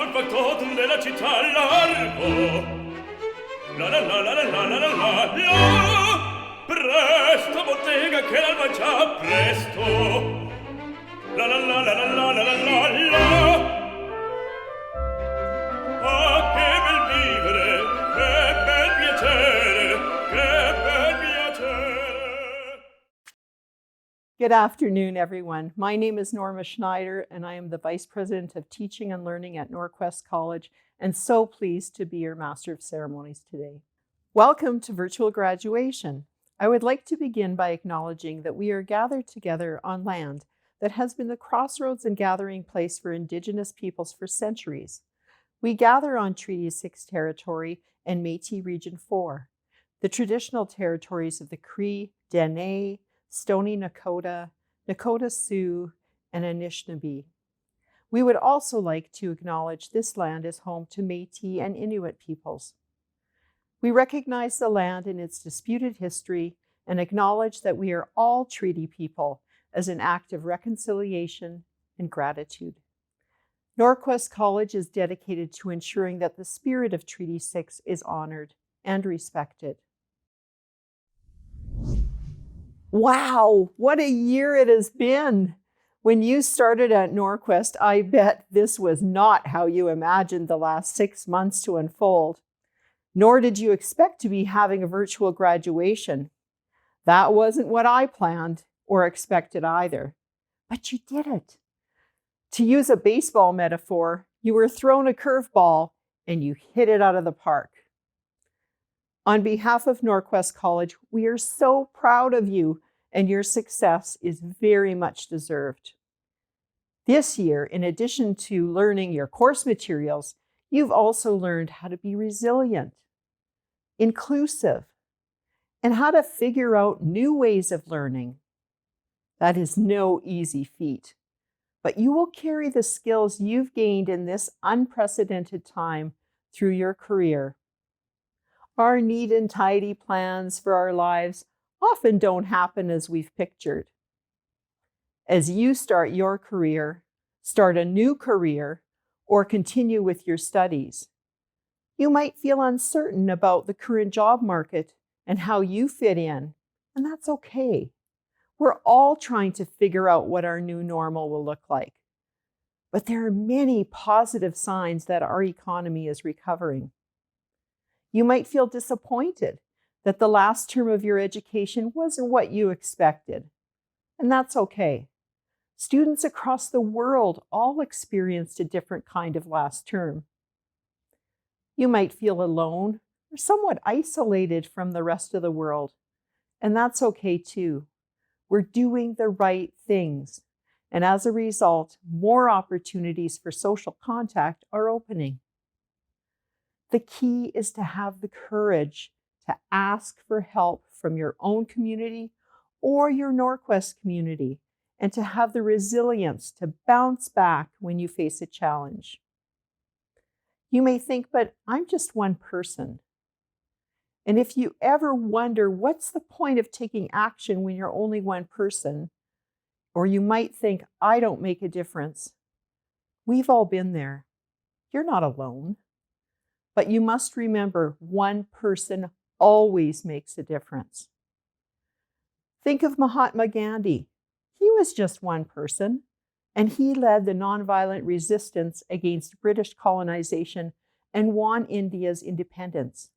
gran factotum della città largo. La la la la la la la la la. Presto bottega che l'alba già presto. La la la la la la la la la. Ah, che bel vivere, che bel piacere, che bel piacere. Good afternoon, everyone. My name is Norma Schneider, and I am the Vice President of Teaching and Learning at NorQuest College, and so pleased to be your Master of Ceremonies today. Welcome to virtual graduation. I would like to begin by acknowledging that we are gathered together on land that has been the crossroads and gathering place for Indigenous peoples for centuries. We gather on Treaty 6 territory and Métis Region 4, the traditional territories of the Cree, Dene, Stoney Nakoda, Nakota Sioux, and Anishinaabe. We would also like to acknowledge this land is home to Métis and Inuit peoples. We recognize the land in its disputed history and acknowledge that we are all treaty people as an act of reconciliation and gratitude. NorQuest College is dedicated to ensuring that the spirit of Treaty 6 is honored and respected. Wow, what a year it has been! When you started at NorQuest, I bet this was not how you imagined the last 6 months to unfold. Nor did you expect to be having a virtual graduation. That wasn't what I planned or expected either. But you did it. To use a baseball metaphor, you were thrown a curveball and you hit it out of the park. On behalf of NorQuest College, we are so proud of you, and your success is very much deserved. This year, in addition to learning your course materials, you've also learned how to be resilient, inclusive, and how to figure out new ways of learning. That is no easy feat, but you will carry the skills you've gained in this unprecedented time through your career. Our neat and tidy plans for our lives often don't happen as we've pictured. As you start your career, start a new career, or continue with your studies, you might feel uncertain about the current job market and how you fit in, and that's okay. We're all trying to figure out what our new normal will look like. But there are many positive signs that our economy is recovering. You might feel disappointed that the last term of your education wasn't what you expected, and that's okay. Students across the world all experienced a different kind of last term. You might feel alone or somewhat isolated from the rest of the world, and that's okay too. We're doing the right things, and as a result, more opportunities for social contact are opening. The key is to have the courage to ask for help from your own community or your NorQuest community, and to have the resilience to bounce back when you face a challenge. You may think, but I'm just one person. And if you ever wonder what's the point of taking action when you're only one person, or you might think, I don't make a difference, we've all been there. You're not alone. But you must remember, one person always makes a difference. Think of Mahatma Gandhi. He was just one person, and he led the nonviolent resistance against British colonization and won India's independence.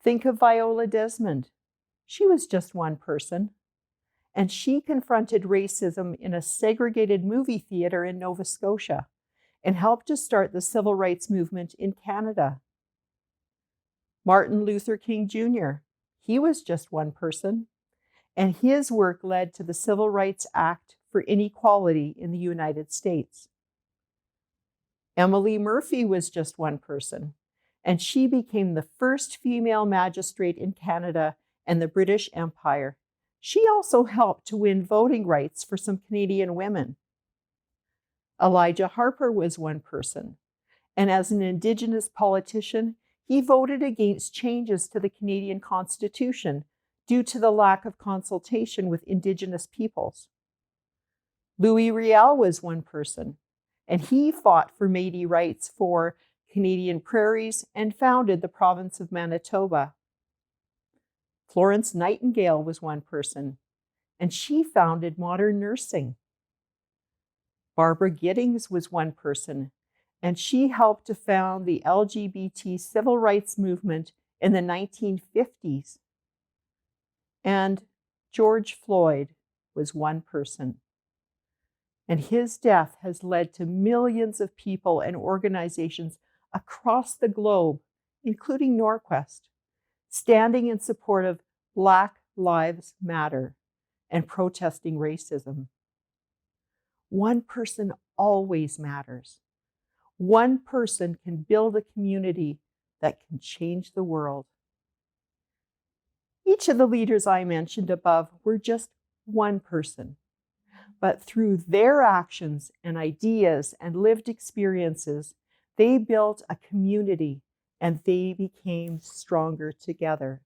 Think of Viola Desmond. She was just one person, and she confronted racism in a segregated movie theater in Nova Scotia and helped to start the civil rights movement in Canada. Martin Luther King Jr., he was just one person, and his work led to the Civil Rights Act for inequality in the United States. Emily Murphy was just one person, and she became the first female magistrate in Canada and the British Empire. She also helped to win voting rights for some Canadian women. Elijah Harper was one person, and as an Indigenous politician, he voted against changes to the Canadian Constitution due to the lack of consultation with Indigenous peoples. Louis Riel was one person, and he fought for Métis rights for Canadian prairies and founded the province of Manitoba. Florence Nightingale was one person, and she founded modern nursing. Barbara Giddings was one person, and she helped to found the LGBT civil rights movement in the 1950s. And George Floyd was one person. And his death has led to millions of people and organizations across the globe, including NorQuest, standing in support of Black Lives Matter and protesting racism. One person always matters. One person can build a community that can change the world. Each of the leaders I mentioned above were just one person, but through their actions and ideas and lived experiences, they built a community and they became stronger together.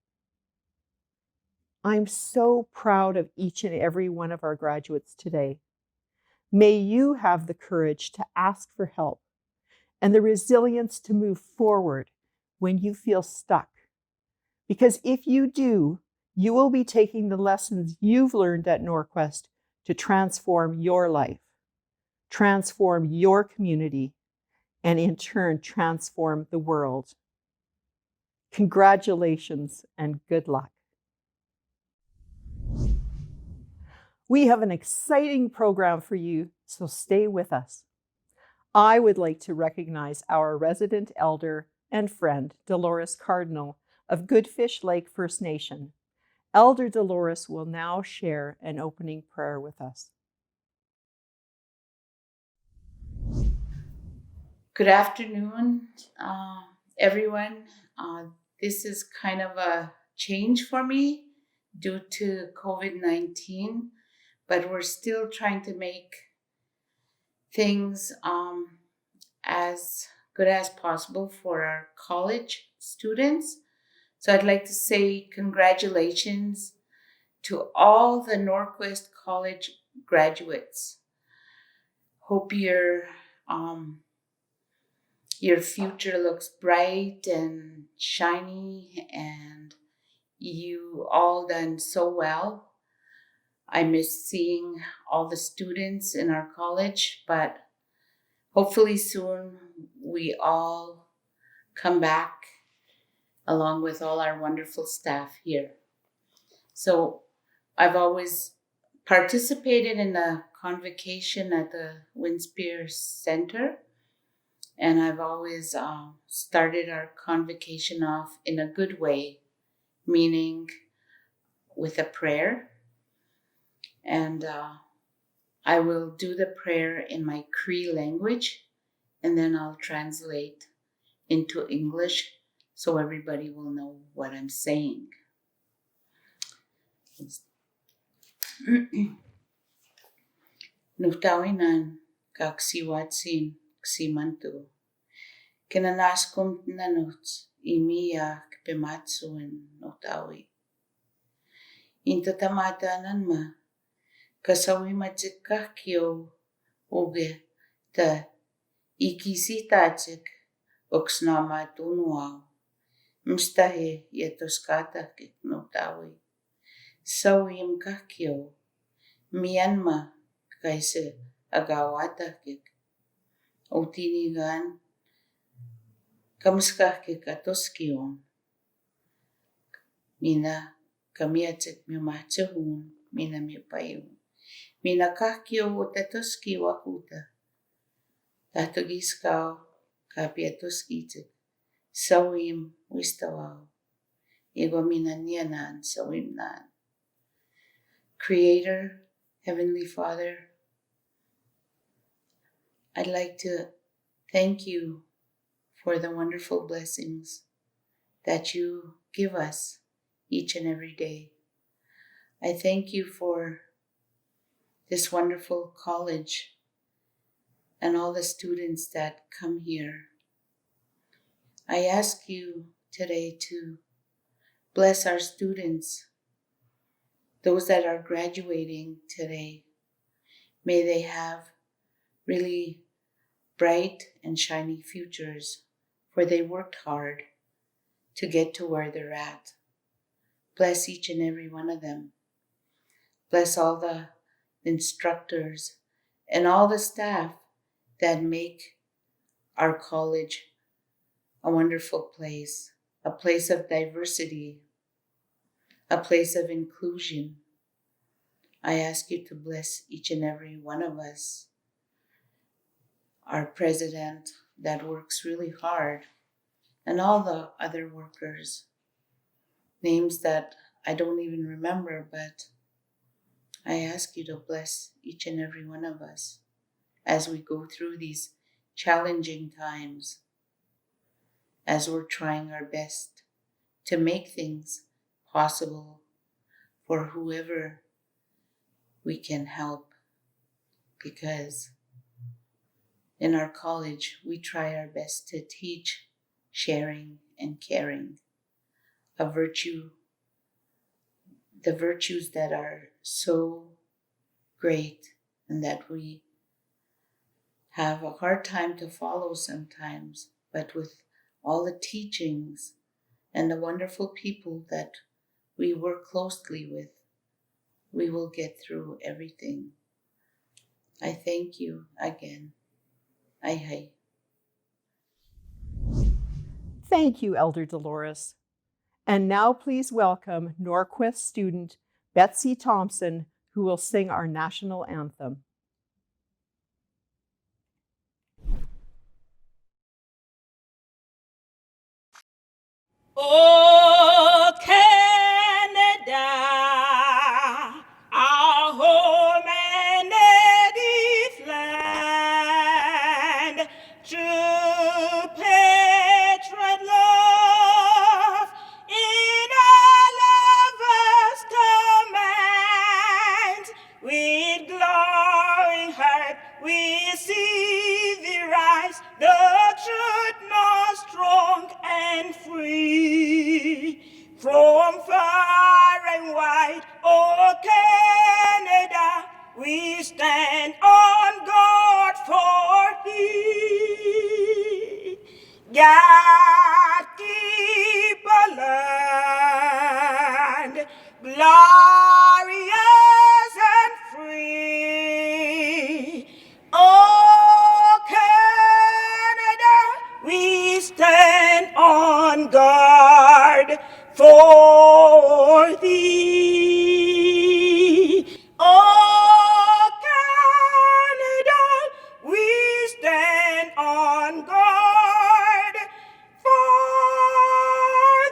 I'm so proud of each and every one of our graduates today. May you have the courage to ask for help and the resilience to move forward when you feel stuck. Because if you do, you will be taking the lessons you've learned at NorQuest to transform your life, transform your community, and in turn transform the world. Congratulations and good luck. We have an exciting program for you, so stay with us. I would like to recognize our resident elder and friend, Dolores Cardinal of Goodfish Lake First Nation. Elder Dolores will now share an opening prayer with us. Good afternoon, everyone. This is kind of a change for me due to COVID-19, but we're still trying to make things as good as possible for our college students. So I'd like to say congratulations to all the NorQuest College graduates. Hope your future looks bright and shiny, and you all done so well. I miss seeing all the students in our college, but hopefully soon we all come back along with all our wonderful staff here. So I've always participated in the Convocation at the Winspear Center, and I've always started our Convocation off in a good way, meaning with a prayer. And I will do the prayer in my Cree language, and then I'll translate into English so everybody will know what I'm saying. Nuftawinan kaksiwatsin ksimantu. Kinanaskum nanuts imiya kpimatsuin nuftawi. Into tamatanan ma kasawi matsikakyo uge ta ikisitatsik oksnama tunuaw. Mstahe yetoskata kiknotawi. Sawim kakyo Myanmar kaise agawata kik. Otinigan kamskah kikatoskion. Mina kamiatsik mimatsahun mina mipayun. Mina kakyo otatoski wakuta. Tatogiskaw kapiatoskitsik. Sawim wistawaw. Iwa minanyanan sawim nan. Creator, Heavenly Father, I'd like to thank you for the wonderful blessings that you give us each and every day. I thank you for this wonderful college and all the students that come here. I ask you today to bless our students, those that are graduating today. May they have really bright and shiny futures, for they worked hard to get to where they're at. Bless each and every one of them. Bless all the instructors and all the staff that make our college a wonderful place, a place of diversity, a place of inclusion. I ask you to bless each and every one of us. Our president that works really hard, and all the other workers, names that I don't even remember, but I ask you to bless each and every one of us as we go through these challenging times, as we're trying our best to make things possible for whoever we can help. Because in our college, we try our best to teach sharing and caring, a virtue, the virtues that are so great and that we have a hard time to follow sometimes, but with all the teachings and the wonderful people that we work closely with, we will get through everything. I thank you again. Aye. Thank you, Elder Dolores. And now please welcome NorQuest student Betsy Thompson, who will sing our national anthem. Oh, Canada, our home and native land, true patriot love in our lovers' commands. With glowing heart we see thee rise, the truth most strong and free. From far and wide, oh Canada, we stand on guard for thee. God keep a land glorious and free. Oh Canada, we stand on guard for thee. Oh Canada, we stand on guard for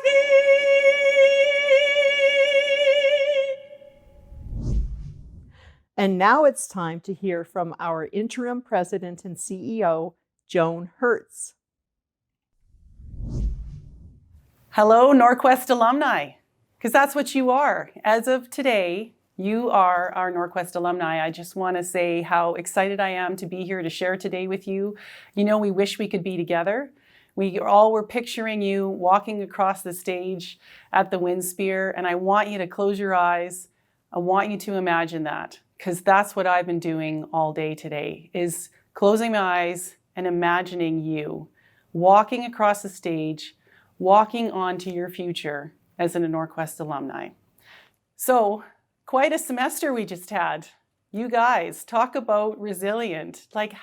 thee. And now it's time to hear from our interim president and CEO, Joan Hertz. Hello, NorQuest alumni, because that's what you are. As of today, you are our NorQuest alumni. I just want to say how excited I am to be here to share today with you. You know, we wish we could be together. We all were picturing you walking across the stage at the Windspear, and I want you to close your eyes. I want you to imagine that, because that's what I've been doing all day today, is closing my eyes and imagining you walking across the stage, walking onto your future as an NorQuest alumni. So, quite a semester we just had. You guys, talk about resilient. Like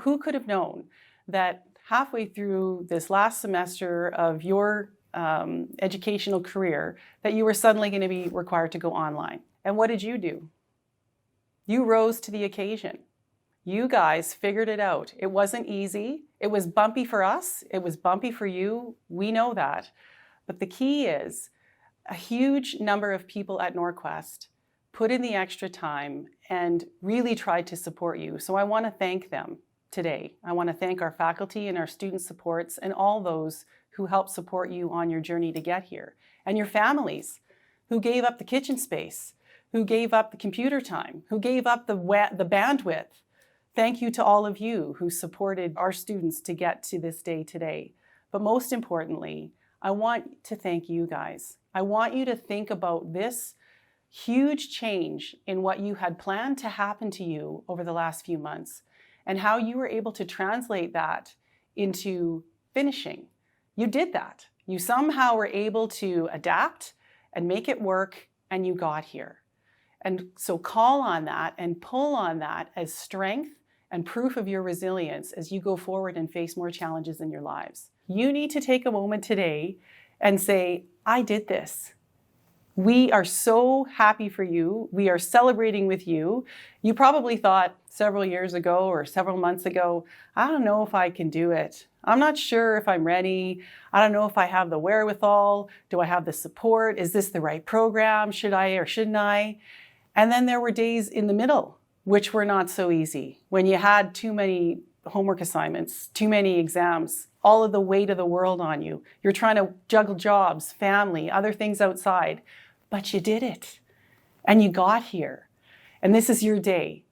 who could have known that halfway through this last semester of your educational career that you were suddenly going to be required to go online? And what did you do? You rose to the occasion. You guys figured it out. It wasn't easy. It was bumpy for us. It was bumpy for you. We know that. But the key is a huge number of people at NorQuest put in the extra time and really tried to support you. So I want to thank them today. I want to thank our faculty and our student supports and all those who helped support you on your journey to get here. And your families who gave up the kitchen space, who gave up the computer time, who gave up the bandwidth. Thank you to all of you who supported our students to get to this day today. But most importantly, I want to thank you guys. I want you to think about this huge change in what you had planned to happen to you over the last few months. and how you were able to translate that into finishing. You did that. You somehow were able to adapt and make it work, and you got here. And so call on that and pull on that as strength and proof of your resilience as you go forward and face more challenges in your lives. You need to take a moment today and say, I did this. We are so happy for you. We are celebrating with you. You probably thought several years ago or several months ago, I don't know if I can do it. I'm not sure if I'm ready. I don't know if I have the wherewithal. Do I have the support? Is this the right program? Should I or shouldn't I? And then there were days in the middle, which were not so easy, when you had too many homework assignments, too many exams, all of the weight of the world on you. You're trying to juggle jobs, family, other things outside. But you did it, and you got here, and this is your day,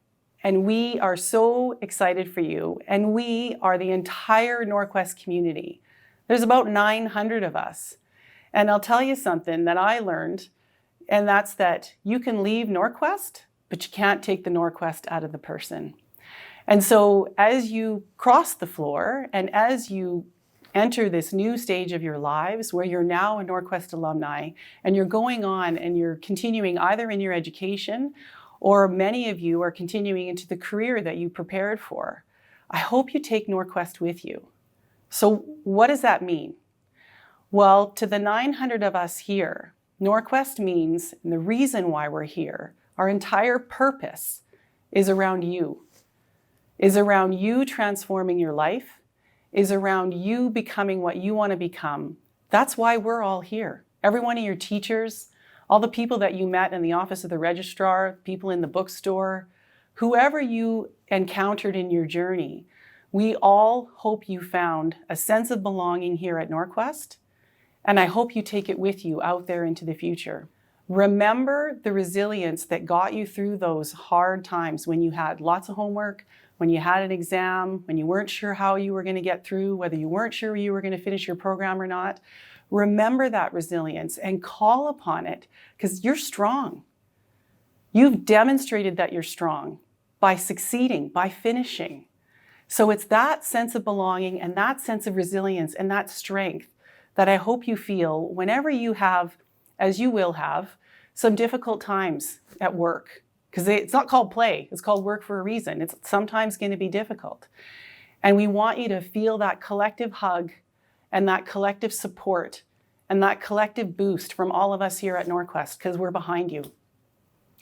and we are so excited for you, and we are the entire NorQuest community. There's about 900 of us, and I'll tell you something that I learned, and that's that you can leave NorQuest, but you can't take the NorQuest out of the person. And so as you cross the floor, and as you enter this new stage of your lives where you're now a NorQuest alumni and you're going on and you're continuing either in your education, or many of you are continuing into the career that you prepared for. I hope you take NorQuest with you. So what does that mean? Well, to the 900 of us here, NorQuest means, and the reason why we're here, our entire purpose is around you, transforming your life, is around you becoming what you want to become. That's why we're all here. Every one of your teachers, all the people that you met in the office of the registrar, people in the bookstore, whoever you encountered in your journey, we all hope you found a sense of belonging here at NorQuest, and I hope you take it with you out there into the future. Remember the resilience that got you through those hard times when you had lots of homework, when you had an exam, when you weren't sure how you were going to get through, whether you weren't sure you were going to finish your program or not. Remember that resilience and call upon it, because you're strong. You've demonstrated that you're strong by succeeding, by finishing. So it's that sense of belonging and that sense of resilience and that strength that I hope you feel whenever you have, as you will have, some difficult times at work. Because it's not called play, it's called work for a reason. It's sometimes going to be difficult. And we want you to feel that collective hug and that collective support and that collective boost from all of us here at NorQuest, because we're behind you.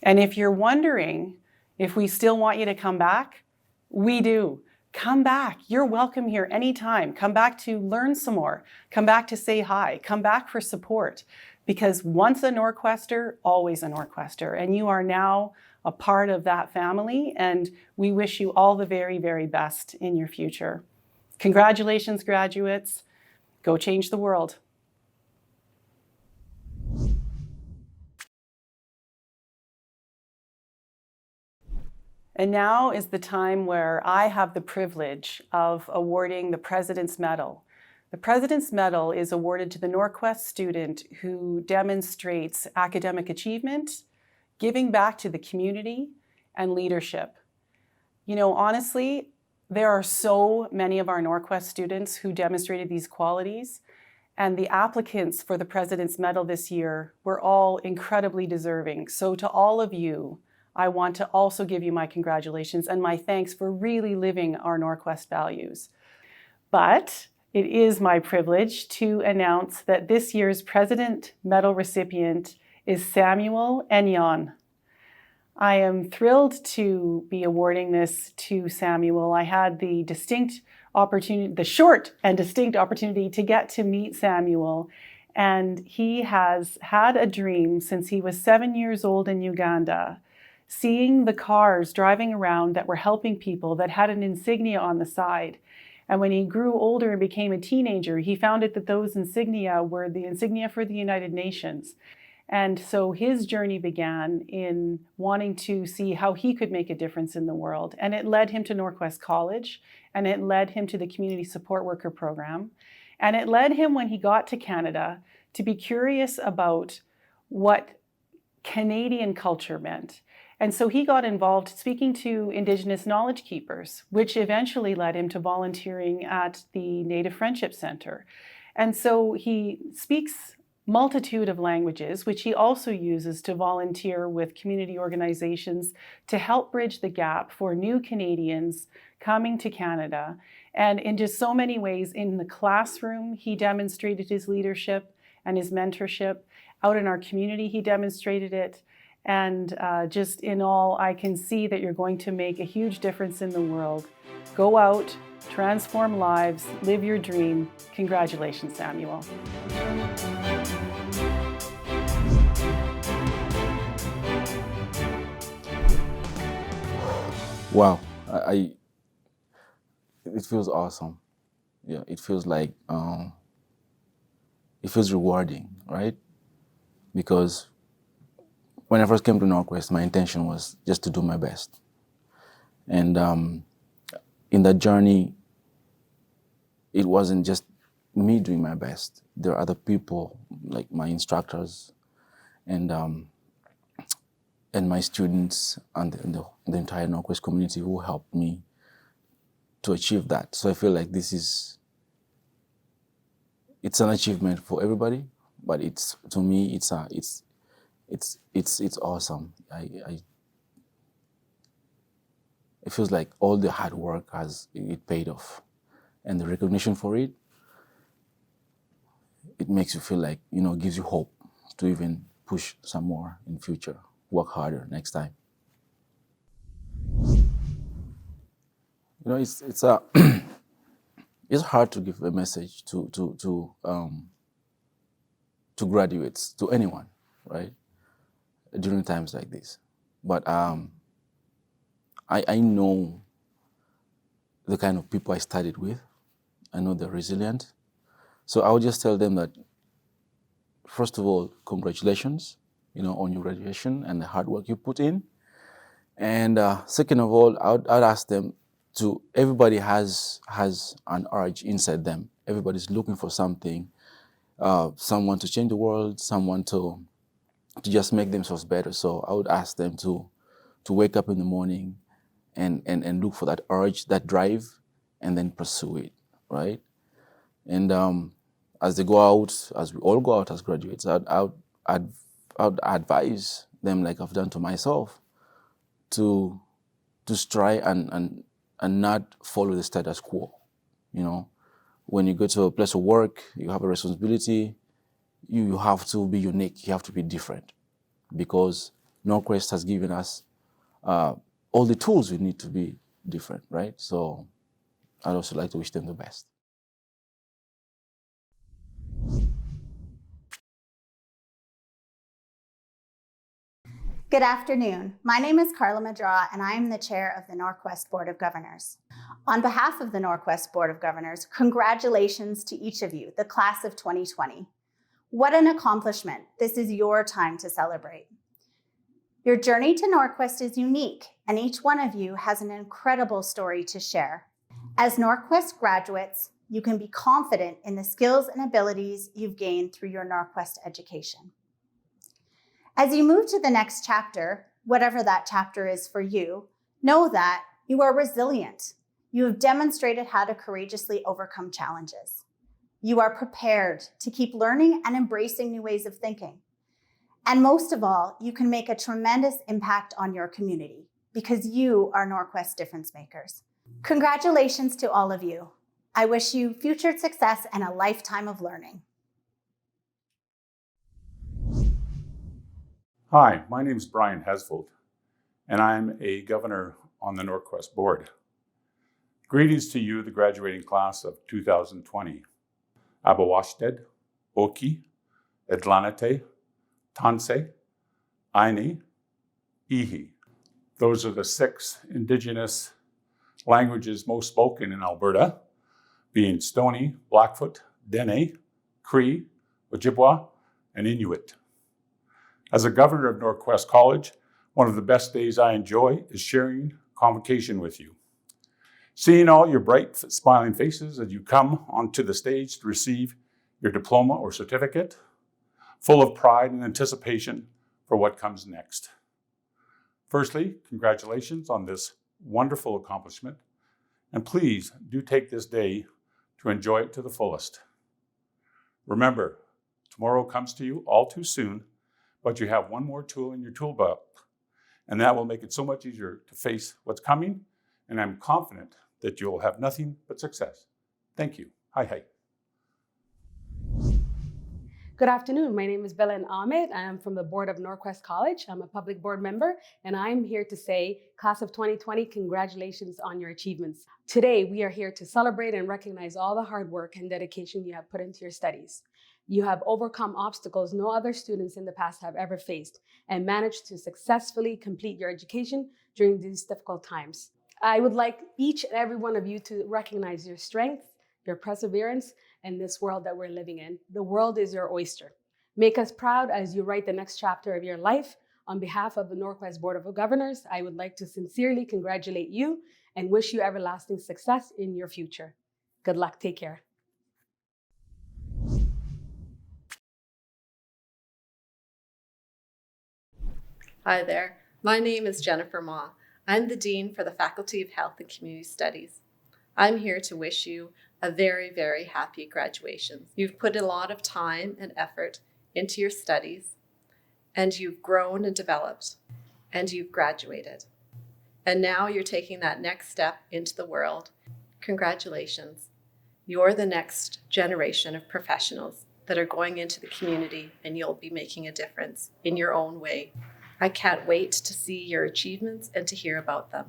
And if you're wondering if we still want you to come back, we do. Come back. You're welcome here anytime. Come back to learn some more. Come back to say hi. Come back for support. Because once a NorQuester, always a NorQuester. And you are now a part of that family, and we wish you all the very, very best in your future. Congratulations, graduates. Go change the world. And now is the time where I have the privilege of awarding the President's Medal. The President's Medal is awarded to the NorQuest student who demonstrates academic achievement, giving back to the community, and leadership. You know, honestly, there are so many of our NorQuest students who demonstrated these qualities, and the applicants for the President's Medal this year were all incredibly deserving. So to all of you, I want to also give you my congratulations and my thanks for really living our NorQuest values. But it is my privilege to announce that this year's President Medal recipient is Samuel Enyon. I am thrilled to be awarding this to Samuel. I had the short and distinct opportunity to get to meet Samuel, and he has had a dream since he was 7 years old in Uganda, seeing the cars driving around that were helping people that had an insignia on the side. And when he grew older and became a teenager, he found out that those insignia were the insignia for the United Nations. And so his journey began in wanting to see how he could make a difference in the world. And it led him to NorQuest College, and it led him to the Community Support Worker program. And it led him, when he got to Canada, to be curious about what Canadian culture meant. And so he got involved speaking to Indigenous knowledge keepers, which eventually led him to volunteering at the Native Friendship Center. And so he speaks multitude of languages, which he also uses to volunteer with community organizations to help bridge the gap for new Canadians coming to Canada. And in just so many ways, in the classroom, he demonstrated his leadership and his mentorship. Out in our community, he demonstrated it. And just in all, I can see that you're going to make a huge difference in the world. Go out, transform lives, live your dream. Congratulations, Samuel. Wow, it feels awesome. Yeah, it feels like, it feels rewarding, right? Because when I first came to NorQuest, my intention was just to do my best. And in that journey, it wasn't just me doing my best. There are other people, like my instructors and my students and the entire NorQuest community who helped me to achieve that. So I feel like it's an achievement for everybody, but to me it's awesome. It feels like all the hard work it paid off, and the recognition for it makes you feel like, gives you hope to even push some more in future, work harder next time. It's it's hard to give a message to graduates, to anyone, right? During times like this. But I know the kind of people I studied with. I know they're resilient. So I would just tell them that, first of all, congratulations, on your graduation and the hard work you put in. And second of all, I'd ask them everybody has an urge inside them. Everybody's looking for something, someone to change the world, someone to just make themselves better. So I would ask them to wake up in the morning and look for that urge, that drive, and then pursue it, right? And as they go out, as we all go out as graduates, I'd advise them, like I've done to myself, to try and not follow the status quo. When you go to a place of work, you have a responsibility. You have to be unique. You have to be different, because NorQuest has given us all the tools we need to be different, right? So I'd also like to wish them the best. Good afternoon. My name is Carla Madraw, and I am the chair of the NorQuest Board of Governors. On behalf of the NorQuest Board of Governors, congratulations to each of you, the class of 2020. What an accomplishment. This is your time to celebrate. Your journey to NorQuest is unique, and each one of you has an incredible story to share. As NorQuest graduates, you can be confident in the skills and abilities you've gained through your NorQuest education. As you move to the next chapter, whatever that chapter is for you, know that you are resilient. You have demonstrated how to courageously overcome challenges. You are prepared to keep learning and embracing new ways of thinking. And most of all, you can make a tremendous impact on your community because you are NorQuest difference makers. Congratulations to all of you. I wish you future success and a lifetime of learning. Hi, my name is Brian Hesvold, and I'm a governor on the NorQuest board. Greetings to you, the graduating class of 2020. Abawashted, Oki, Edlanate, Tanse, Aini, Ihi. Those are the 6 Indigenous languages most spoken in Alberta, being Stoney, Blackfoot, Dene, Cree, Ojibwa, and Inuit. As a governor of NorQuest College, one of the best days I enjoy is sharing Convocation with you. Seeing all your bright, smiling faces as you come onto the stage to receive your diploma or certificate, full of pride and anticipation for what comes next. Firstly, congratulations on this wonderful accomplishment, and please do take this day to enjoy it to the fullest. Remember, tomorrow comes to you all too soon, but you have one more tool in your tool belt, and that will make it so much easier to face what's coming, and I'm confident that you'll have nothing but success. Thank you. Hi. Good afternoon. My name is Belen Ahmed. I am from the board of NorQuest College. I'm a public board member, and I'm here to say, class of 2020, congratulations on your achievements. Today, we are here to celebrate and recognize all the hard work and dedication you have put into your studies. You have overcome obstacles no other students in the past have ever faced and managed to successfully complete your education during these difficult times. I would like each and every one of you to recognize your strength, your perseverance, and this world that we're living in. The world is your oyster. Make us proud as you write the next chapter of your life. On behalf of the NorQuest Board of Governors, I would like to sincerely congratulate you and wish you everlasting success in your future. Good luck. Take care. Hi there. My name is Jennifer Ma. I'm the Dean for the Faculty of Health and Community Studies. I'm here to wish you a very, very happy graduation. You've put a lot of time and effort into your studies, and you've grown and developed, and you've graduated. And now you're taking that next step into the world. Congratulations. You're the next generation of professionals that are going into the community, and you'll be making a difference in your own way. I can't wait to see your achievements and to hear about them.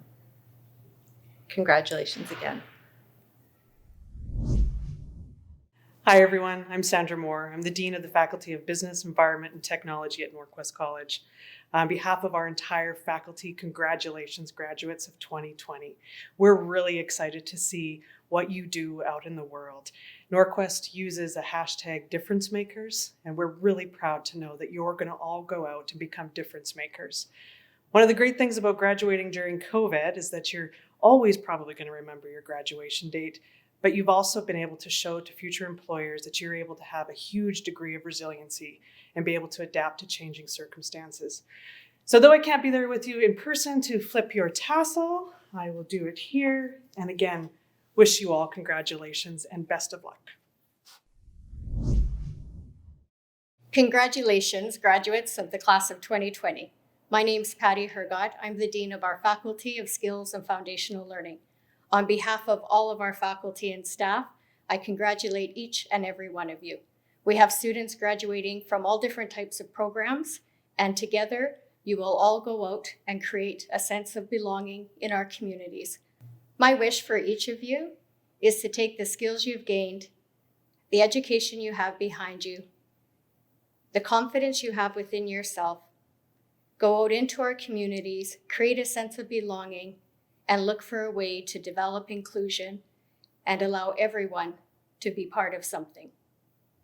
Congratulations again. Hi everyone, I'm Sandra Moore. I'm the Dean of the Faculty of Business, Environment and Technology at NorQuest College. On behalf of our entire faculty, congratulations graduates of 2020. We're really excited to see what you do out in the world. NorQuest uses a hashtag difference makers, and we're really proud to know that you're gonna all go out and become difference makers. One of the great things about graduating during COVID is that you're always probably gonna remember your graduation date, but you've also been able to show to future employers that you're able to have a huge degree of resiliency and be able to adapt to changing circumstances. So though I can't be there with you in person to flip your tassel, I will do it here. And again, wish you all congratulations and best of luck. Congratulations, graduates of the class of 2020. My name's Patty Hergott. I'm the Dean of our Faculty of Skills and Foundational Learning. On behalf of all of our faculty and staff, I congratulate each and every one of you. We have students graduating from all different types of programs, and together you will all go out and create a sense of belonging in our communities. My wish for each of you is to take the skills you've gained, the education you have behind you, the confidence you have within yourself, go out into our communities, create a sense of belonging, and look for a way to develop inclusion and allow everyone to be part of something.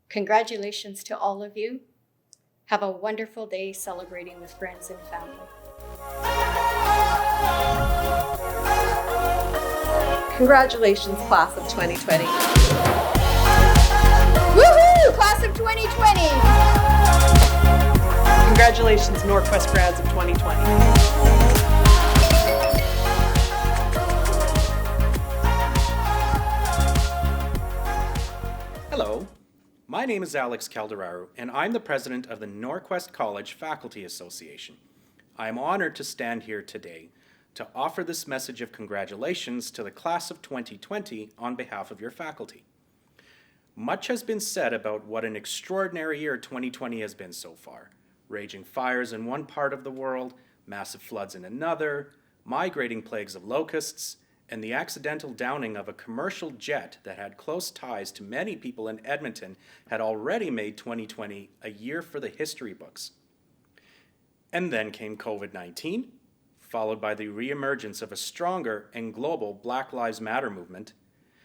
Congratulations to all of you. Have a wonderful day celebrating with friends and family. Congratulations, class of 2020. Woohoo! Class of 2020! Congratulations, NorQuest Grads of 2020. Hello, my name is Alex Calderaru, and I'm the president of the NorQuest College Faculty Association. I am honored to stand here today to offer this message of congratulations to the class of 2020 on behalf of your faculty. Much has been said about what an extraordinary year 2020 has been so far. Raging fires in one part of the world, massive floods in another, migrating plagues of locusts, and the accidental downing of a commercial jet that had close ties to many people in Edmonton had already made 2020 a year for the history books. And then came COVID-19, followed by the reemergence of a stronger and global Black Lives Matter movement,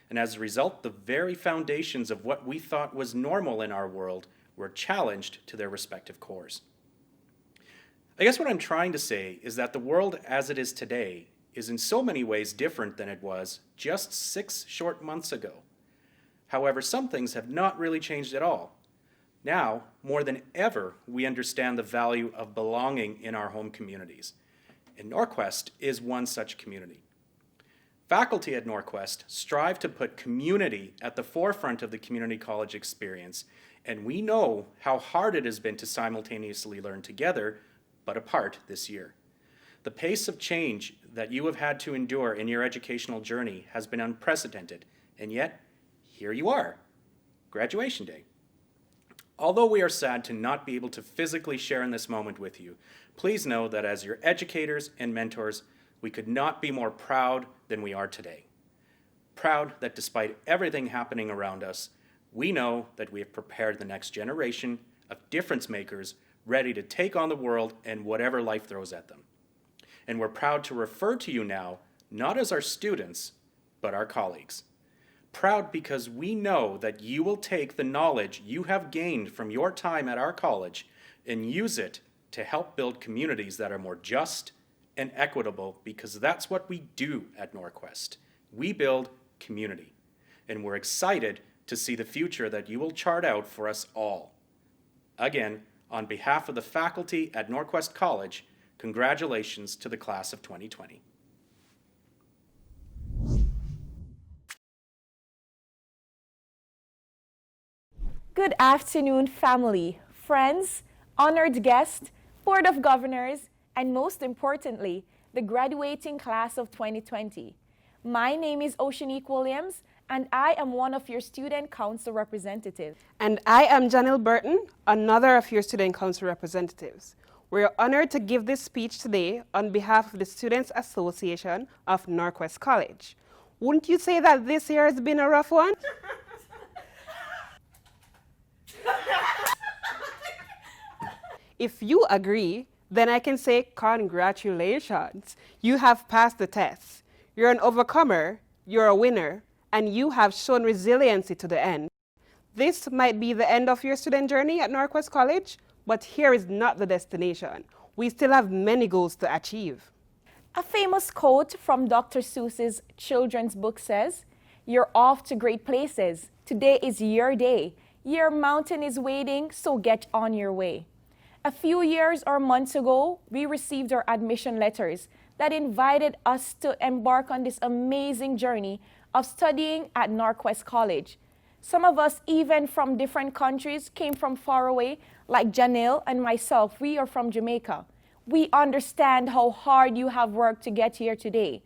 and as a result, the very foundations of what we thought was normal in our world were challenged to their respective cores. I guess what I'm trying to say is that the world as it is today is in so many ways different than it was just 6 short months ago. However, some things have not really changed at all. Now, more than ever, we understand the value of belonging in our home communities. and NorQuest is one such community. Faculty at NorQuest strive to put community at the forefront of the community college experience, and we know how hard it has been to simultaneously learn together, but apart this year. The pace of change that you have had to endure in your educational journey has been unprecedented, and yet, here you are, graduation day. Although we are sad to not be able to physically share in this moment with you, please know that as your educators and mentors, we could not be more proud than we are today. Proud that despite everything happening around us, we know that we have prepared the next generation of difference makers ready to take on the world and whatever life throws at them. And we're proud to refer to you now, not as our students, but our colleagues. Proud because we know that you will take the knowledge you have gained from your time at our college and use it to help build communities that are more just and equitable, because that's what we do at NorQuest. We build community, and we're excited to see the future that you will chart out for us all. Again, on behalf of the faculty at NorQuest College, congratulations to the class of 2020. Good afternoon, family, friends, honored guests, Board of Governors, and most importantly, the graduating class of 2020. My name is Oceanique Williams, and I am one of your Student Council representatives. And I am Janelle Burton, another of your Student Council representatives. We are honored to give this speech today on behalf of the Students Association of NorQuest College. Wouldn't you say that this year has been a rough one? If you agree, then I can say congratulations. You have passed the test. You're an overcomer, you're a winner, and you have shown resiliency to the end. This might be the end of your student journey at NorQuest College, but here is not the destination. We still have many goals to achieve. A famous quote from Dr. Seuss's children's book says, "You're off to great places. Today is your day. Your mountain is waiting, so get on your way." A few years or months ago, we received our admission letters that invited us to embark on this amazing journey of studying at NorQuest College. Some of us, even from different countries, came from far away, like Janelle and myself. We are from Jamaica. We understand how hard you have worked to get here today.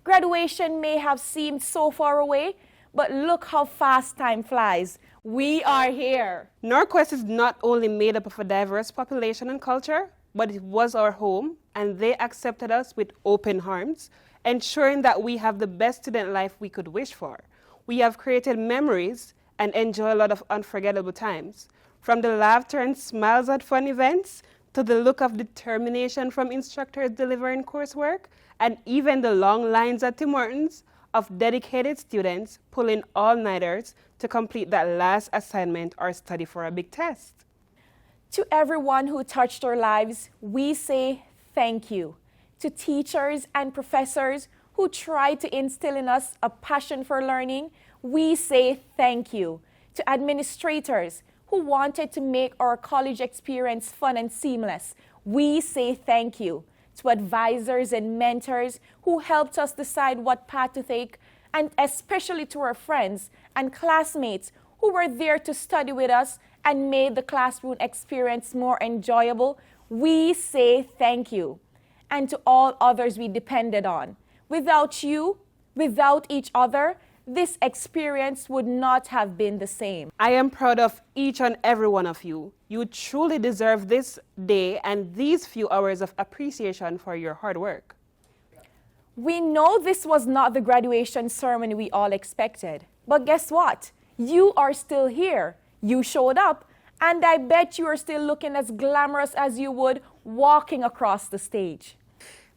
Graduation may have seemed so far away, but look how fast time flies. We are here. NorQuest is not only made up of a diverse population and culture, but it was our home, and they accepted us with open arms, ensuring that we have the best student life we could wish for. We have created memories and enjoy a lot of unforgettable times, from the laughter and smiles at fun events, to the look of determination from instructors delivering coursework, and even the long lines at Tim Hortons of dedicated students pulling all-nighters to complete that last assignment or study for a big test. To everyone who touched our lives, we say thank you. To teachers and professors who tried to instill in us a passion for learning, we say thank you. To administrators who wanted to make our college experience fun and seamless, we say thank you. To advisors and mentors who helped us decide what path to take, and especially to our friends and classmates who were there to study with us and made the classroom experience more enjoyable, we say thank you. And to all others we depended on. Without you, without each other, this experience would not have been the same. I am proud of each and every one of you. You truly deserve this day and these few hours of appreciation for your hard work. We know this was not the graduation ceremony we all expected. But guess what? You are still here. You showed up. And I bet you are still looking as glamorous as you would walking across the stage.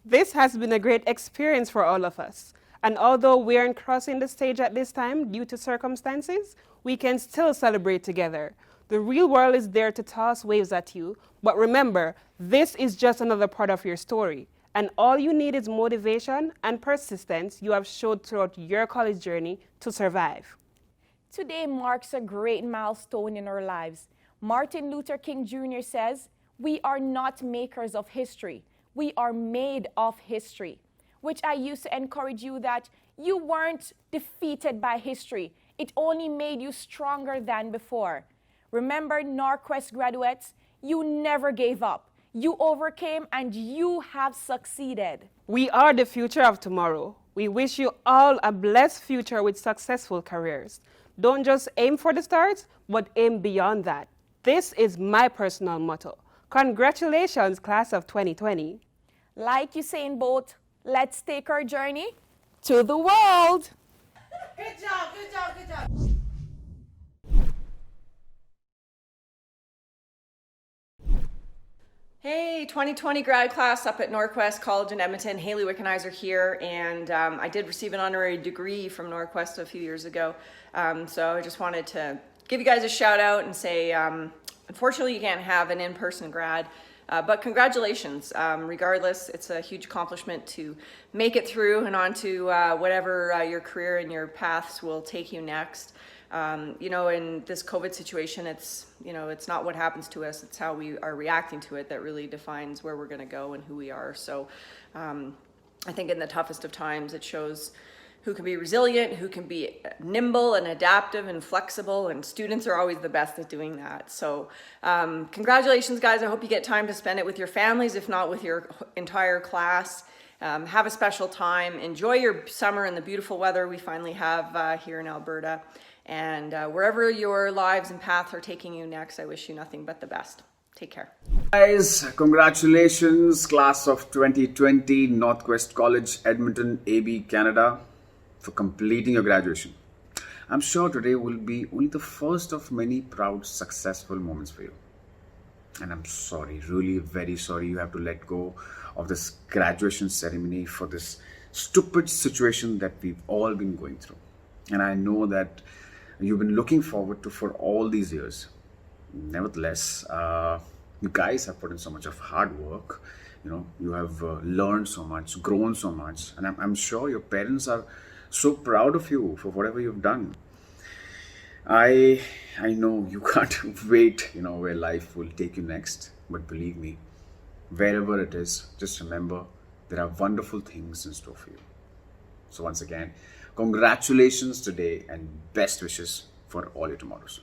This has been a great experience for all of us. And although we aren't crossing the stage at this time due to circumstances, we can still celebrate together. The real world is there to toss waves at you, but remember, this is just another part of your story. And all you need is motivation and persistence you have showed throughout your college journey to survive. Today marks a great milestone in our lives. Martin Luther King Jr. says, "We are not makers of history. We are made of history, which I used to encourage you that you weren't defeated by history. It only made you stronger than before. Remember, NorQuest graduates, you never gave up. You overcame and you have succeeded. We are the future of tomorrow. We wish you all a blessed future with successful careers. Don't just aim for the stars, but aim beyond that. This is my personal motto. Congratulations, class of 2020. Like Usain Bolt, let's take our journey to the world. Good job, good job, good job. Hey, 2020 grad class up at NorQuest College in Edmonton. Haley Wickenheiser here, and I did receive an honorary degree from NorQuest a few years ago. So I just wanted to give you guys a shout out and say, unfortunately you can't have an in-person grad, but congratulations. Regardless, it's a huge accomplishment to make it through and on to whatever your career and your paths will take you next. You know, in this COVID situation, it's not what happens to us, it's how we are reacting to it that really defines where we're going to go and who we are. So I think in the toughest of times, it shows who can be resilient, who can be nimble and adaptive and flexible, and students are always the best at doing that. So congratulations, guys. I hope you get time to spend it with your families, if not with your entire class. Have a special time. Enjoy your summer and the beautiful weather we finally have here in Alberta. And wherever your lives and paths are taking you next, I wish you nothing but the best. Take care. Guys, congratulations, class of 2020, NorQuest College, Edmonton, AB, Canada, for completing your graduation. I'm sure today will be only the first of many proud, successful moments for you. And I'm sorry, really very sorry you have to let go of this graduation ceremony for this stupid situation that we've all been going through. And I know that you've been looking forward to for all these years. Nevertheless, you guys have put in so much of hard work. You know, you have learned so much, grown so much, and I'm sure your parents are so proud of you for whatever you've done. I know you can't wait, you know, where life will take you next, but believe me, wherever it is, just remember there are wonderful things in store for you. So once again, congratulations today and best wishes for all your tomorrows.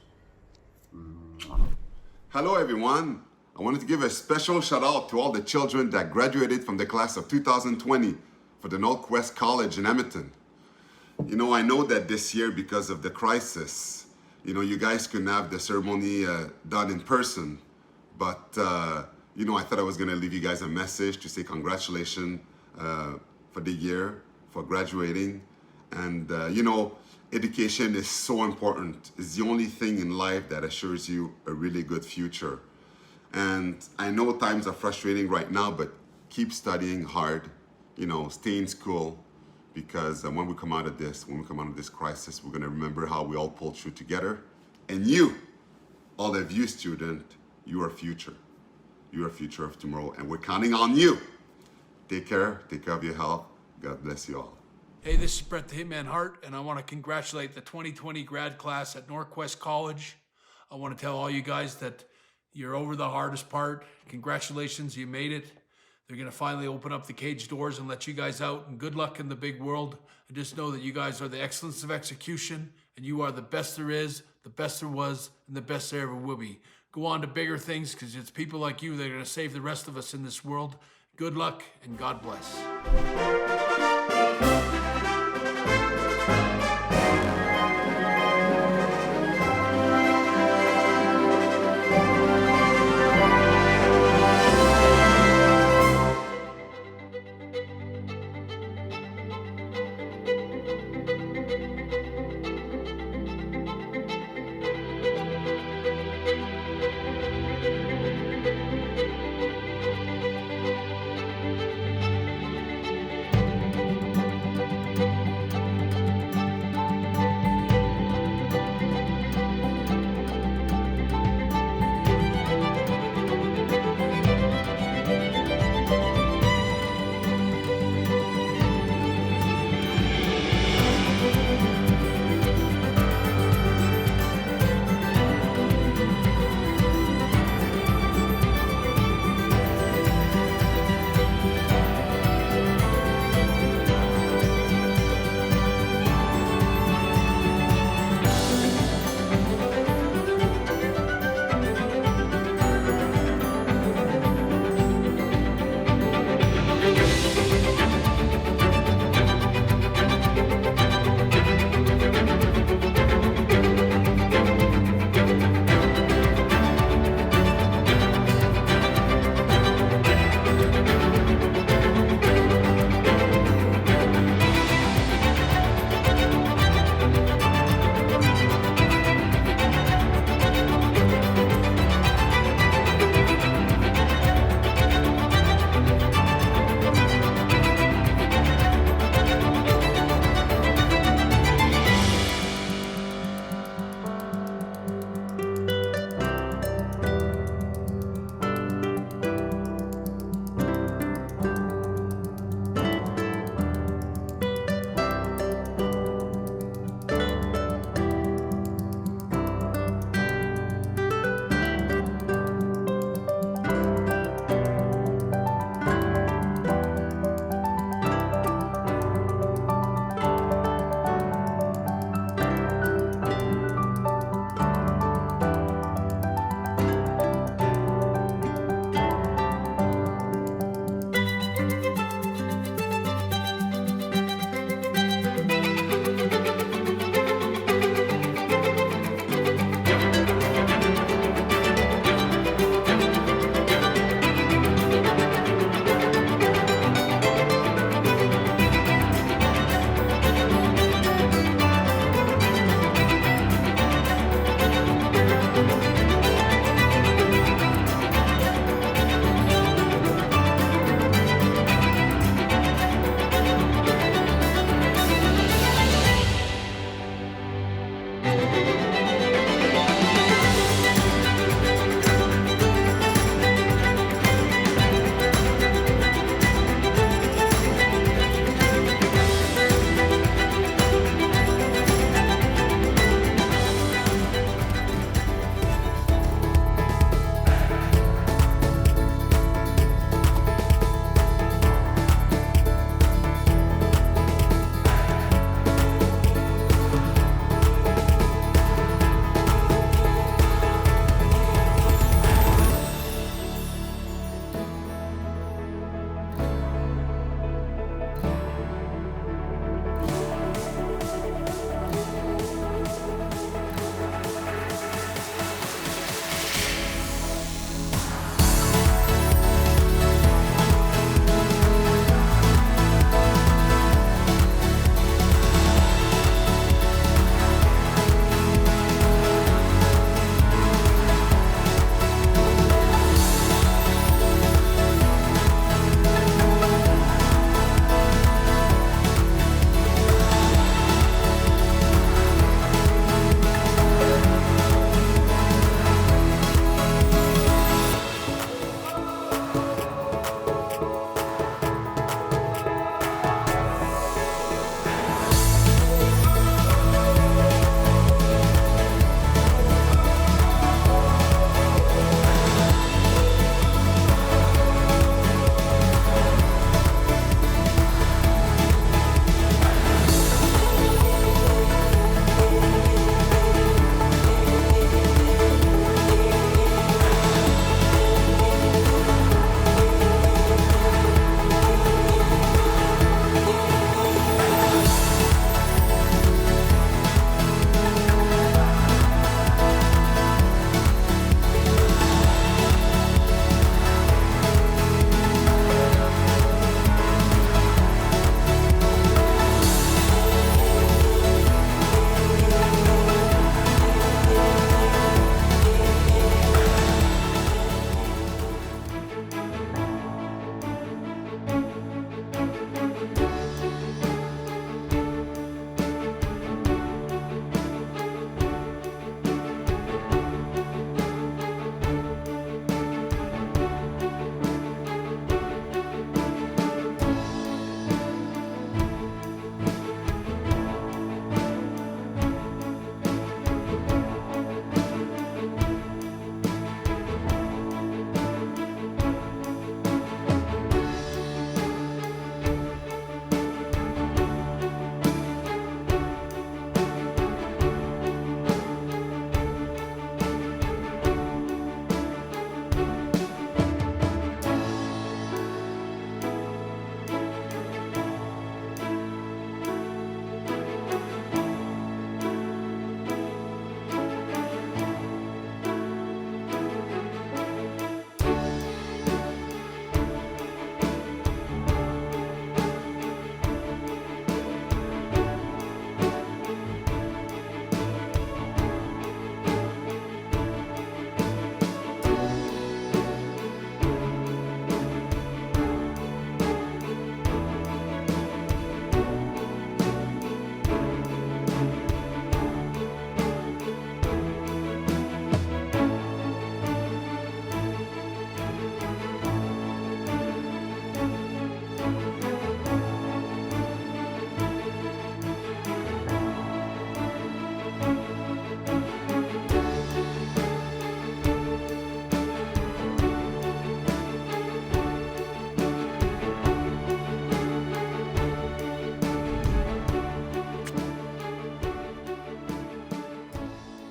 Hello everyone. I wanted to give a special shout out to all the children that graduated from the class of 2020 for the NorQuest College in Edmonton. You know, I know that this year, because of the crisis, you know, you guys couldn't have the ceremony done in person, but you know, I thought I was gonna leave you guys a message to say congratulations for the year, for graduating. And you know, education is so important. It's the only thing in life that assures you a really good future. And I know times are frustrating right now, but keep studying hard, you know, stay in school, because when we come out of this crisis, we're gonna remember how we all pulled through together. And you, all of you students, you are future. You are future of tomorrow, and we're counting on you. Take care of your health. God bless you all. Hey, this is Brett the Hitman Hart, and I want to congratulate the 2020 grad class at NorQuest College. I want to tell all you guys that you're over the hardest part. Congratulations, you made it. They're going to finally open up the cage doors and let you guys out, and good luck in the big world. I just know that you guys are the excellence of execution, and you are the best there is, the best there was, and the best there ever will be. Go on to bigger things, because it's people like you that are going to save the rest of us in this world. Good luck, and God bless.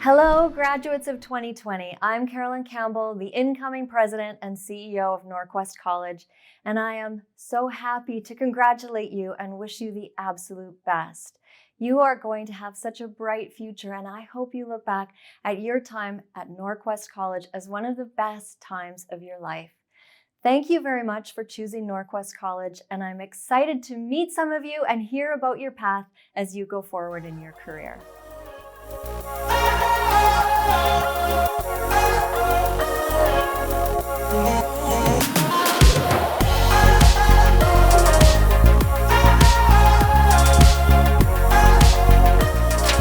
Hello, graduates of 2020. I'm Carolyn Campbell, the incoming president and CEO of NorQuest College, and I am so happy to congratulate you and wish you the absolute best. You are going to have such a bright future, and I hope you look back at your time at NorQuest College as one of the best times of your life. Thank you very much for choosing NorQuest College, and I'm excited to meet some of you and hear about your path as you go forward in your career.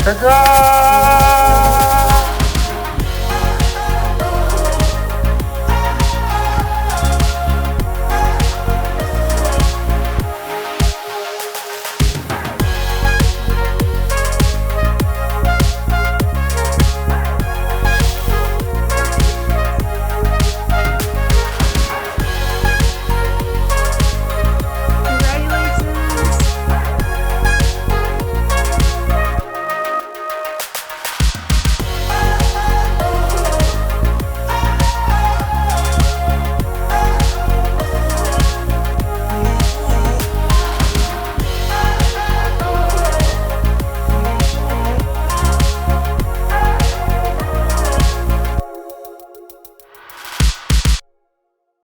Congrats!